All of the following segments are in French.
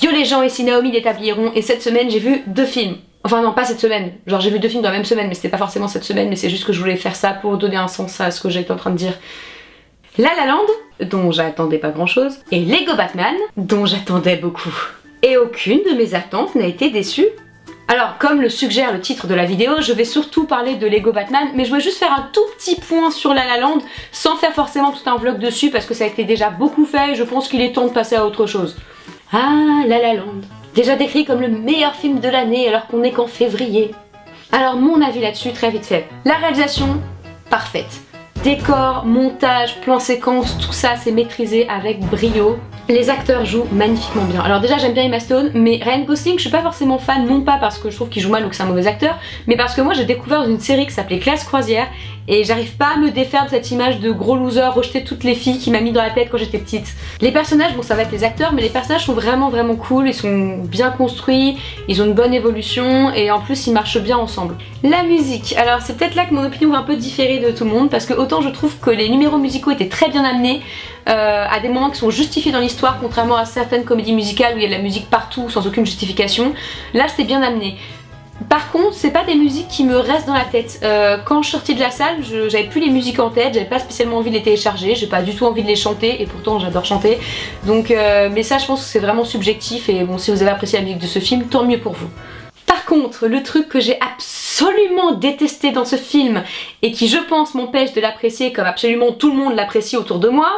Yo les gens, ici Naomi d'Établieron et cette semaine j'ai vu 2 films. Enfin non, pas cette semaine, genre j'ai vu 2 films dans la même semaine mais c'était pas forcément cette semaine, mais c'est juste que je voulais faire ça pour donner un sens à ce que j'étais en train de dire. La La Land, dont j'attendais pas grand chose, et Lego Batman, dont j'attendais beaucoup. Et aucune de mes attentes n'a été déçue. Alors, comme le suggère le titre de la vidéo, je vais surtout parler de Lego Batman, mais je voulais juste faire un tout petit point sur La La Land, sans faire forcément tout un vlog dessus, parce que ça a été déjà beaucoup fait et je pense qu'il est temps de passer à autre chose. Ah, La La Land, déjà décrit comme le meilleur film de l'année alors qu'on n'est qu'en février. Alors mon avis là-dessus, très vite fait. La réalisation, parfaite. Décor, montage, plan séquence, tout ça c'est maîtrisé avec brio. Les acteurs jouent magnifiquement bien. Alors déjà j'aime bien Emma Stone, mais Ryan Gosling je suis pas forcément fan, non pas parce que je trouve qu'il joue mal ou que c'est un mauvais acteur, mais parce que moi j'ai découvert une série qui s'appelait Classe Croisière et j'arrive pas à me défaire de cette image de gros loser rejeter toutes les filles qui m'a mis dans la tête quand j'étais petite. Les personnages, bon ça va être les acteurs, mais les personnages sont vraiment cool, ils sont bien construits, ils ont une bonne évolution et en plus ils marchent bien ensemble. La musique, alors c'est peut-être là que mon opinion va un peu différer de tout le monde parce que autant je trouve que les numéros musicaux étaient très bien amenés, à des moments qui sont justifiés dans l'histoire, contrairement à certaines comédies musicales où il y a de la musique partout sans aucune justification. Là c'était bien amené. Par contre, c'est pas des musiques qui me restent dans la tête. Quand je suis sortie de la salle, j'avais plus les musiques en tête, j'avais pas spécialement envie de les télécharger, j'ai pas du tout envie de les chanter, et pourtant j'adore chanter. Donc, mais ça je pense que c'est vraiment subjectif, et bon, si vous avez apprécié la musique de ce film, tant mieux pour vous. Par contre, le truc que j'ai absolument détesté dans ce film, et qui je pense m'empêche de l'apprécier comme absolument tout le monde l'apprécie autour de moi,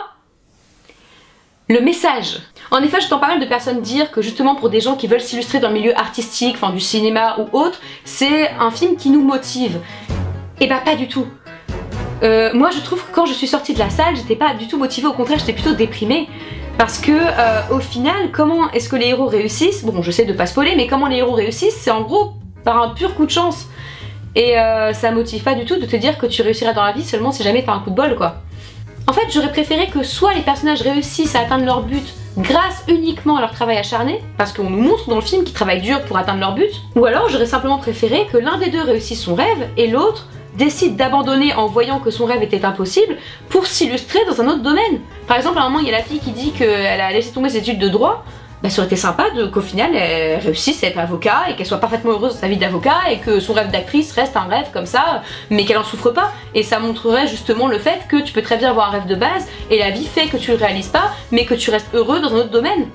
le message. En effet, j'entends pas mal de personnes dire que justement pour des gens qui veulent s'illustrer dans le milieu artistique, enfin du cinéma ou autre, c'est un film qui nous motive. Et bah pas du tout. Moi je trouve que quand je suis sortie de la salle, j'étais pas du tout motivée, au contraire j'étais plutôt déprimée. Parce que au final, comment est-ce que les héros réussissent? Bon, je sais de pas spoiler, mais comment les héros réussissent, c'est en gros par un pur coup de chance. Et ça motive pas du tout de te dire que tu réussiras dans la vie seulement si jamais t'as un coup de bol quoi. En fait, j'aurais préféré que soit les personnages réussissent à atteindre leur but grâce uniquement à leur travail acharné, parce qu'on nous montre dans le film qu'ils travaillent dur pour atteindre leur but, ou alors j'aurais simplement préféré que l'un des deux réussisse son rêve et l'autre décide d'abandonner en voyant que son rêve était impossible pour s'illustrer dans un autre domaine. Par exemple, à un moment, il y a la fille qui dit qu'elle a laissé tomber ses études de droit. Bah, ça aurait été sympa qu'au final elle réussisse à être avocat et qu'elle soit parfaitement heureuse dans sa vie d'avocat et que son rêve d'actrice reste un rêve comme ça, mais qu'elle en souffre pas. Et ça montrerait justement le fait que tu peux très bien avoir un rêve de base et la vie fait que tu le réalises pas, mais que tu restes heureux dans un autre domaine.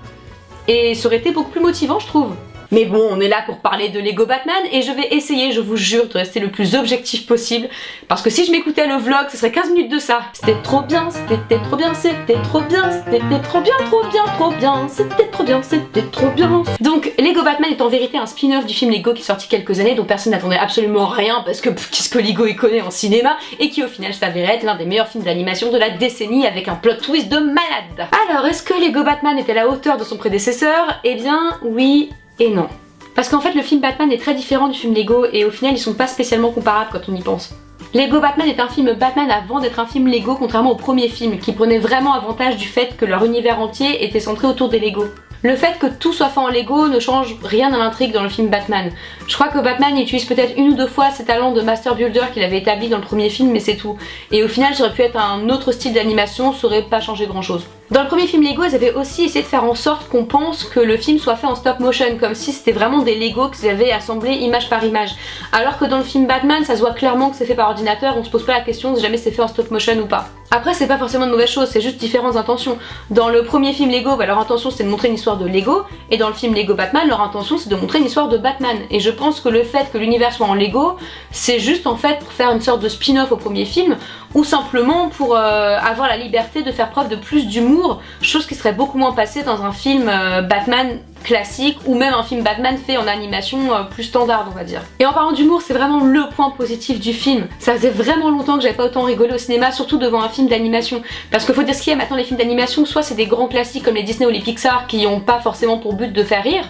Et ça aurait été beaucoup plus motivant, je trouve. Mais bon, on est là pour parler de Lego Batman et je vais essayer, je vous jure, de rester le plus objectif possible. Parce que si je m'écoutais le vlog, ce serait 15 minutes de ça. C'était trop bien, c'était trop bien, c'était trop bien, c'était trop bien, trop bien, trop bien, c'était trop bien, c'était trop bien. Donc, Lego Batman est en vérité un spin-off du film Lego qui est sorti quelques années, dont personne n'attendait absolument rien parce que qu'est-ce que Lego y connaît en cinéma, et qui au final s'avérait être l'un des meilleurs films d'animation de la décennie avec un plot twist de malade. Alors, est-ce que Lego Batman était à la hauteur de son prédécesseur? Eh bien, oui et non. Parce qu'en fait le film Batman est très différent du film Lego et au final ils sont pas spécialement comparables quand on y pense. Lego Batman est un film Batman avant d'être un film Lego, contrairement au premier film qui prenait vraiment avantage du fait que leur univers entier était centré autour des Lego. Le fait que tout soit fait en Lego ne change rien à l'intrigue dans le film Batman. Je crois que Batman utilise peut-être 1 ou 2 fois ses talents de Master Builder qu'il avait établi dans le premier film, mais c'est tout. Et au final ça aurait pu être un autre style d'animation, ça aurait pas changé grand chose. Dans le premier film Lego, ils avaient aussi essayé de faire en sorte qu'on pense que le film soit fait en stop motion, comme si c'était vraiment des Lego qu'ils avaient assemblés image par image. Alors que dans le film Batman, ça se voit clairement que c'est fait par ordinateur, on se pose pas la question si jamais c'est fait en stop motion ou pas. Après, c'est pas forcément de mauvaise chose, c'est juste différentes intentions. Dans le premier film Lego, bah, leur intention c'était de montrer une histoire de Lego, et dans le film Lego Batman, leur intention c'est de montrer une histoire de Batman. Et je pense que le fait que l'univers soit en Lego, c'est juste en fait pour faire une sorte de spin-off au premier film, ou simplement pour avoir la liberté de faire preuve de plus d'humour, chose qui serait beaucoup moins passée dans un film Batman classique ou même un film Batman fait en animation plus standard, on va dire. Et en parlant d'humour, c'est vraiment le point positif du film. Ça faisait vraiment longtemps que j'avais pas autant rigolé au cinéma, surtout devant un film d'animation. Parce qu'il faut dire ce qu'il y a maintenant, les films d'animation, soit c'est des grands classiques comme les Disney ou les Pixar qui ont pas forcément pour but de faire rire,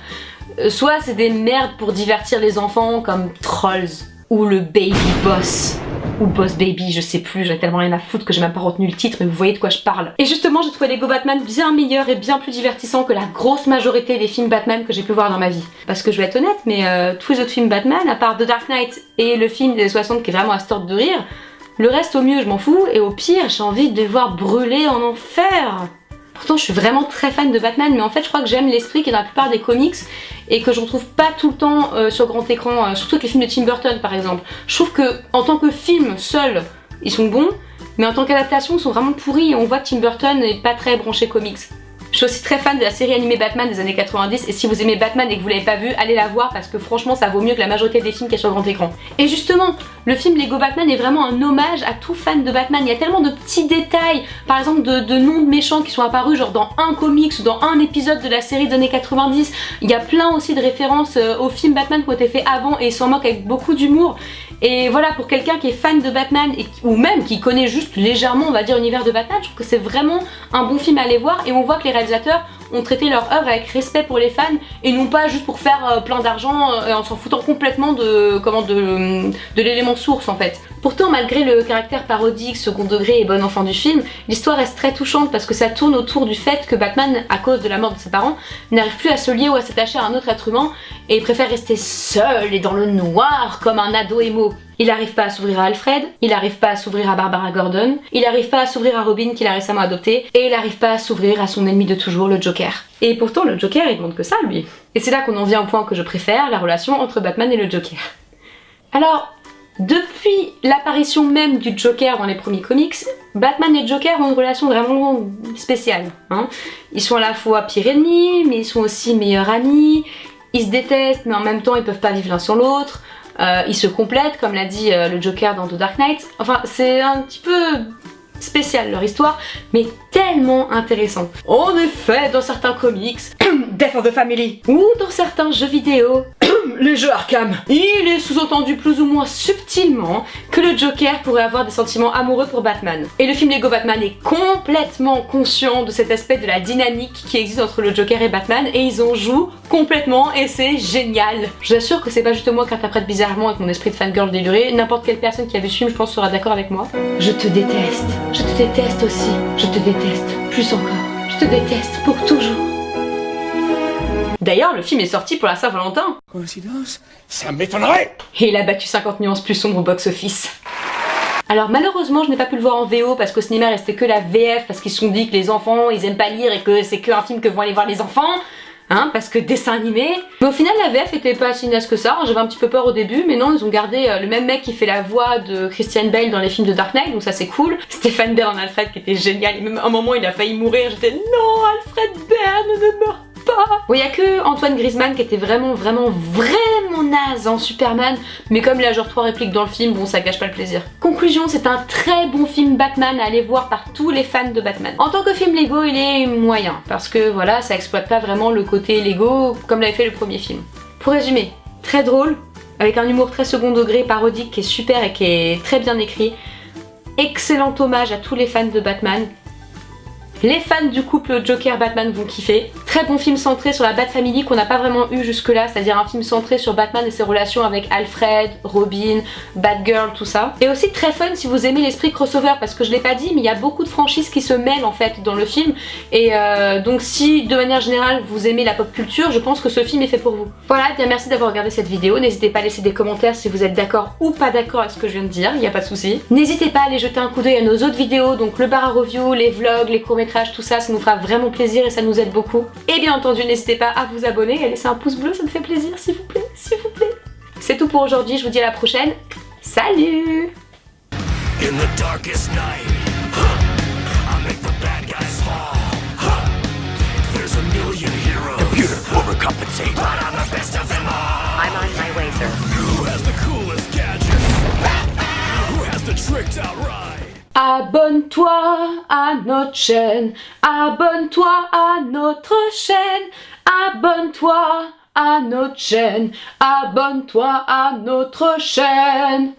soit c'est des merdes pour divertir les enfants comme Trolls ou le Baby Boss. Ou Boss Baby, je sais plus, j'ai tellement rien à foutre que j'ai même pas retenu le titre, mais vous voyez de quoi je parle. Et justement, j'ai trouvé Lego Batman bien meilleur et bien plus divertissant que la grosse majorité des films Batman que j'ai pu voir dans ma vie. Parce que je vais être honnête, mais tous les autres films Batman, à part The Dark Knight et le film des 60 qui est vraiment à se tordre de rire, le reste au mieux je m'en fous, et au pire j'ai envie de les voir brûler en enfer. Pourtant je suis vraiment très fan de Batman, mais en fait je crois que j'aime l'esprit qui est dans la plupart des comics et que je retrouve pas tout le temps sur grand écran, surtout avec les films de Tim Burton par exemple. Je trouve que en tant que film seul, ils sont bons, mais en tant qu'adaptation ils sont vraiment pourris et on voit que Tim Burton n'est pas très branché comics. Je suis aussi très fan de la série animée Batman des années 90 et si vous aimez Batman et que vous l'avez pas vu, allez la voir parce que franchement ça vaut mieux que la majorité des films qui est sur grand écran. Et justement, le film Lego Batman est vraiment un hommage à tout fan de Batman. Il y a tellement de petits détails, par exemple de noms de méchants qui sont apparus genre dans un comics ou dans un épisode de la série des années 90. Il y a plein aussi de références aux films Batman qui ont été faits avant et ils s'en moquent avec beaucoup d'humour. Et voilà, pour quelqu'un qui est fan de Batman ou même qui connaît juste légèrement, on va dire, l'univers de Batman, je trouve que c'est vraiment un bon film à aller voir et on voit que les réalisateurs ont traité leur œuvre avec respect pour les fans et non pas juste pour faire plein d'argent en s'en foutant complètement de l'élément source en fait. Pourtant, malgré le caractère parodique, second degré et bon enfant du film, l'histoire reste très touchante parce que ça tourne autour du fait que Batman, à cause de la mort de ses parents, n'arrive plus à se lier ou à s'attacher à un autre être humain et préfère rester seul et dans le noir comme un ado émo. Il n'arrive pas à s'ouvrir à Alfred, il n'arrive pas à s'ouvrir à Barbara Gordon, il n'arrive pas à s'ouvrir à Robin qu'il a récemment adopté, et il n'arrive pas à s'ouvrir à son ennemi de toujours, le Joker. Et pourtant, le Joker, il demande que ça, lui. Et c'est là qu'on en vient au point que je préfère, la relation entre Batman et le Joker. Alors, depuis l'apparition même du Joker dans les premiers comics, Batman et Joker ont une relation vraiment spéciale. Hein. Ils sont à la fois pire ennemi, mais ils sont aussi meilleurs amis, ils se détestent, mais en même temps ils peuvent pas vivre l'un sur l'autre. Ils se complètent, comme l'a dit le Joker dans The Dark Knight. Enfin, c'est un petit peu spécial leur histoire, mais tellement intéressant. En effet, dans certains comics, Death of the Family, ou dans certains jeux vidéo, les jeux Arkham, il est sous-entendu plus ou moins subtilement que le Joker pourrait avoir des sentiments amoureux pour Batman. Et le film Lego Batman est complètement conscient de cet aspect de la dynamique qui existe entre le Joker et Batman et ils en jouent complètement et c'est génial. Je vous assure que c'est pas juste moi qui interprète bizarrement avec mon esprit de fangirl déluré, n'importe quelle personne qui a vu ce film je pense sera d'accord avec moi. Je te déteste aussi, je te déteste plus encore, je te déteste pour toujours. D'ailleurs, le film est sorti pour la Saint-Valentin. Coïncidence? Ça m'étonnerait! Et il a battu 50 nuances plus sombres au box-office. Alors malheureusement, je n'ai pas pu le voir en VO parce qu'au cinéma, il restait que la VF parce qu'ils se sont dit que les enfants, ils aiment pas lire et que c'est qu'un film que vont aller voir les enfants. Hein, parce que dessin animé. Mais au final, la VF était pas si naze que ça. J'avais un petit peu peur au début, mais non, ils ont gardé le même mec qui fait la voix de Christian Bale dans les films de Dark Knight, donc ça c'est cool. Stéphane Bern en Alfred qui était génial. Et même à un moment, il a failli mourir. J'étais non, Alfred Bern ne meurt pas. Bon, il y a que Antoine Griezmann qui était vraiment naze en Superman, mais comme il a genre 3 répliques dans le film, bon, ça gâche pas le plaisir. Conclusion, c'est un très bon film Batman à aller voir par tous les fans de Batman. En tant que film Lego, il est moyen, parce que voilà, ça exploite pas vraiment le côté Lego comme l'avait fait le premier film. Pour résumer, très drôle, avec un humour très second degré, parodique, qui est super et qui est très bien écrit. Excellent hommage à tous les fans de Batman. Les fans du couple Joker-Batman vont kiffer. Très bon film centré sur la Bat Family qu'on n'a pas vraiment eu jusque là, c'est-à-dire un film centré sur Batman et ses relations avec Alfred, Robin, Batgirl, tout ça. Et aussi très fun si vous aimez l'esprit crossover, parce que je l'ai pas dit, mais il y a beaucoup de franchises qui se mêlent en fait dans le film. Et donc si de manière générale vous aimez la pop culture, je pense que ce film est fait pour vous. Voilà, bien merci d'avoir regardé cette vidéo. N'hésitez pas à laisser des commentaires si vous êtes d'accord ou pas d'accord avec ce que je viens de dire, il n'y a pas de souci. N'hésitez pas à aller jeter un coup d'œil à nos autres vidéos, donc le bar à review, les vlogs, les courts-métrages, tout ça, ça nous fera vraiment plaisir et ça nous aide beaucoup. Et bien entendu, n'hésitez pas à vous abonner et à laisser un pouce bleu, ça me fait plaisir, s'il vous plaît, s'il vous plaît. C'est tout pour aujourd'hui, je vous dis à la prochaine. Salut! Abonne-toi à notre chaîne, abonne-toi à notre chaîne, abonne-toi à notre chaîne, abonne-toi à notre chaîne.